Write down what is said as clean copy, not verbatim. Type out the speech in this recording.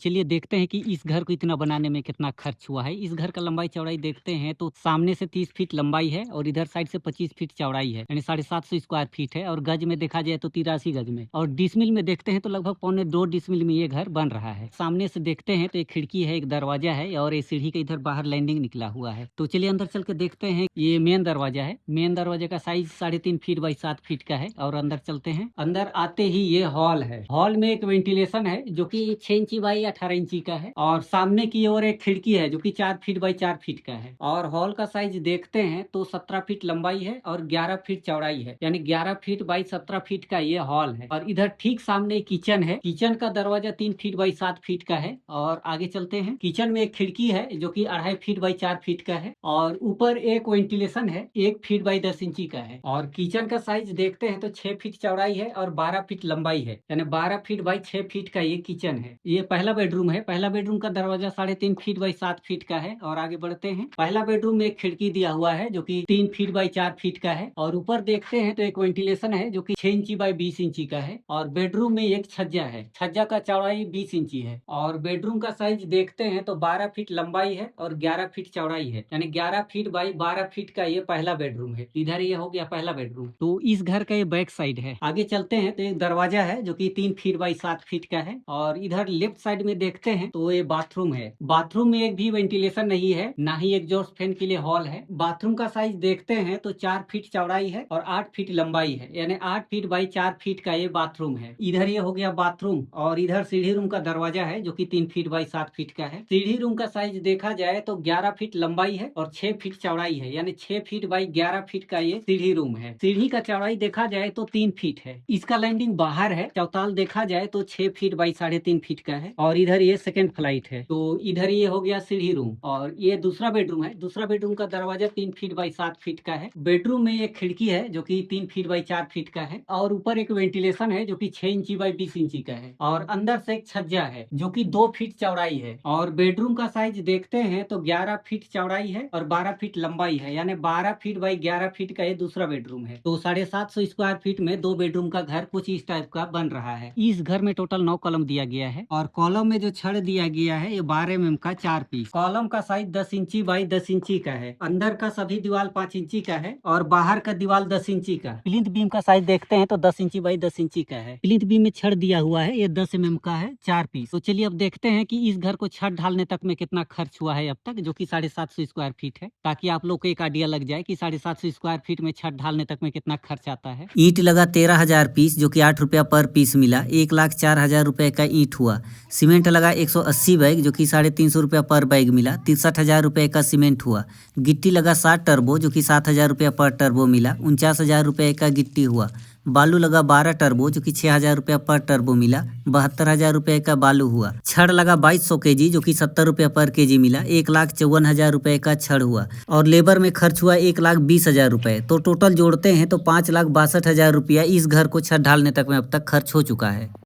चलिए देखते हैं कि इस घर को इतना बनाने में कितना खर्च हुआ है। इस घर का लंबाई चौड़ाई देखते हैं तो सामने से 30 फीट लंबाई है और इधर साइड से 25 फीट चौड़ाई है, यानी 750 स्क्वायर फीट है। और गज में देखा जाए तो 83 गज में, और डिसमिल में देखते हैं तो लगभग 1.25 डिसमिल में ये घर बन रहा है। सामने से देखते हैं तो एक खिड़की है, एक दरवाजा है और एक सीढ़ी के इधर बाहर लैंडिंग निकला हुआ है। तो चलिए अंदर चल के देखते हैं। ये मेन दरवाजा है। मेन दरवाजे का साइज 3.5 फीट बाई 7 फीट का है। और अंदर चलते हैं। अंदर आते ही ये हॉल है। हॉल में एक वेंटिलेशन है जो कि 6 इंची बाई 18 इंची का है। और सामने की ओर एक खिड़की है जो कि 4 फीट बाई 4 फीट का है। और हॉल का साइज देखते हैं तो 17 फीट लंबाई है और 11 फीट चौड़ाई है, यानी 11 फीट बाई 17 फीट का ये हॉल है। और इधर ठीक सामने किचन है। किचन का दरवाजा 3 फीट बाई 7 फीट का है। और आगे चलते हैं। किचन में एक खिड़की है जो कि 2.5 फीट बाई 4 फीट का है। और ऊपर एक वेंटिलेशन है 1 फीट बाई 10 इंची का है। और किचन का साइज देखते हैं तो 6 फीट चौड़ाई है और 12 फीट लंबाई है, यानी 12 फीट बाई 6 फीट का ये किचन है। ये पहला बेडरूम है। पहला बेडरूम का दरवाजा 3.5 फीट बाई 7 फीट का है। और आगे बढ़ते हैं। पहला बेडरूम में एक खिड़की दिया हुआ है जो कि 3 फीट बाई 4 फीट का है। और ऊपर देखते हैं तो एक वेंटिलेशन है जो कि 6 इंची बाई 20 इंची का है। और बेडरूम में एक छज्जा है। छज्जा का चौड़ाई 20 इंची है। और बेडरूम का साइज देखते हैं तो 12 फीट लंबाई है और 11 फीट चौड़ाई है, यानी 11 फीट बाई 12 फीट का ये पहला बेडरूम है। इधर ये हो गया पहला बेडरूम। तो इस घर का ये बैक साइड है। आगे चलते हैं तो एक दरवाजा है जो कि 3 फीट बाई 7 फीट का है। और इधर लेफ्ट साइड में देखते हैं तो ये बाथरूम है। बाथरूम में एक भी वेंटिलेशन नहीं है, ना ही एग्जॉस्ट फैन के लिए हॉल है। बाथरूम का साइज देखते हैं तो 4 फीट चौड़ाई है और 8 फीट लंबाई है, यानी 8 फीट बाई 4 फीट का ये बाथरूम है। इधर ये हो गया बाथरूम। और इधर सीढ़ी रूम का दरवाजा है जो कि 3 फीट बाई 7 फीट का है। सीढ़ी रूम का साइज देखा जाए तो 11 फीट लंबाई है और 6 फीट चौड़ाई है, यानी 6 फीट बाई 11 फीट का ये सीढ़ी रूम है। सीढ़ी का चौड़ाई देखा जाए तो 3 फीट है। इसका लैंडिंग बाहर है। चौताल देखा जाए तो 6 फीट बाई 3.5 फीट का है। और इधर ये सेकंड फ्लाइट है। तो इधर ये हो गया सीढ़ी रूम। और ये दूसरा बेडरूम है। दूसरा बेडरूम का दरवाजा 3 फीट बाई 7 फीट का है। बेडरूम में एक खिड़की है जो कि 3 फीट बाई 4 फीट का है। और ऊपर एक वेंटिलेशन है जो कि 6 इंची बाई 20 इंची का है। और अंदर से एक छज्जा है जो कि 2 फीट चौड़ाई है। और बेडरूम का साइज देखते हैं तो 11 फीट चौड़ाई है और 12 फीट लंबाई है, यानी 12 फीट बाई 11 फीट का ये दूसरा बेडरूम है। तो 750 स्क्वायर फीट में 2 बेडरूम का घर कुछ इस टाइप का बन रहा है। इस घर में टोटल 9 कॉलम दिया गया है। और कॉलम में जो छड़ दिया गया है ये 12 mm का 4 पीस। कॉलम का साइज 10 इंची बाई 10 इंची का है। अंदर का सभी दीवार 5 इंची का है और बाहर का दीवार 10 इंची का। प्लिंथ बीम का साइज देखते हैं तो 10 इंची बाई 10 इंची का है। प्लिंथ बीम में छड़ दिया हुआ है, ये 10 mm का है, 4 पीस। तो चलिए अब देखते हैं कि इस घर को छत ढालने तक में कितना खर्च हुआ है अब तक, जो कि 750 स्क्वायर फीट है, ताकि आप लोग को एक आइडिया लग जाए कि 750 स्क्वायर फीट में छत ढालने तक में कितना खर्च आता है। ईंट लगा 13,000 पीस, जो कि 8 रुपया पर पीस मिला। 1,04,000 रुपए का ईंट हुआ। सीमेंट लगा 180 बैग, जो कि 350 रुपया पर बैग मिला। 63,000 रुपए का सीमेंट हुआ। गिट्टी लगा 60 टर्बो, जो कि 7,000 रुपया पर टर्बो मिला। 49,000 रुपए का गिट्टी हुआ। बालू लगा 12 टर्बो, जो कि 6,000 रुपया पर टर्बो मिला। 72,000 रुपए का बालू हुआ। छड़ लगा 2200 केजी, जो कि 70 रुपया पर केजी मिला। 1,54,000 रुपए का छड़ हुआ। और लेबर में खर्च हुआ 1,20,000 रुपए। तो टोटल जोड़ते हैं तो 5,62,000 रुपया इस घर को छत ढालने तक में अब तक खर्च हो चुका है।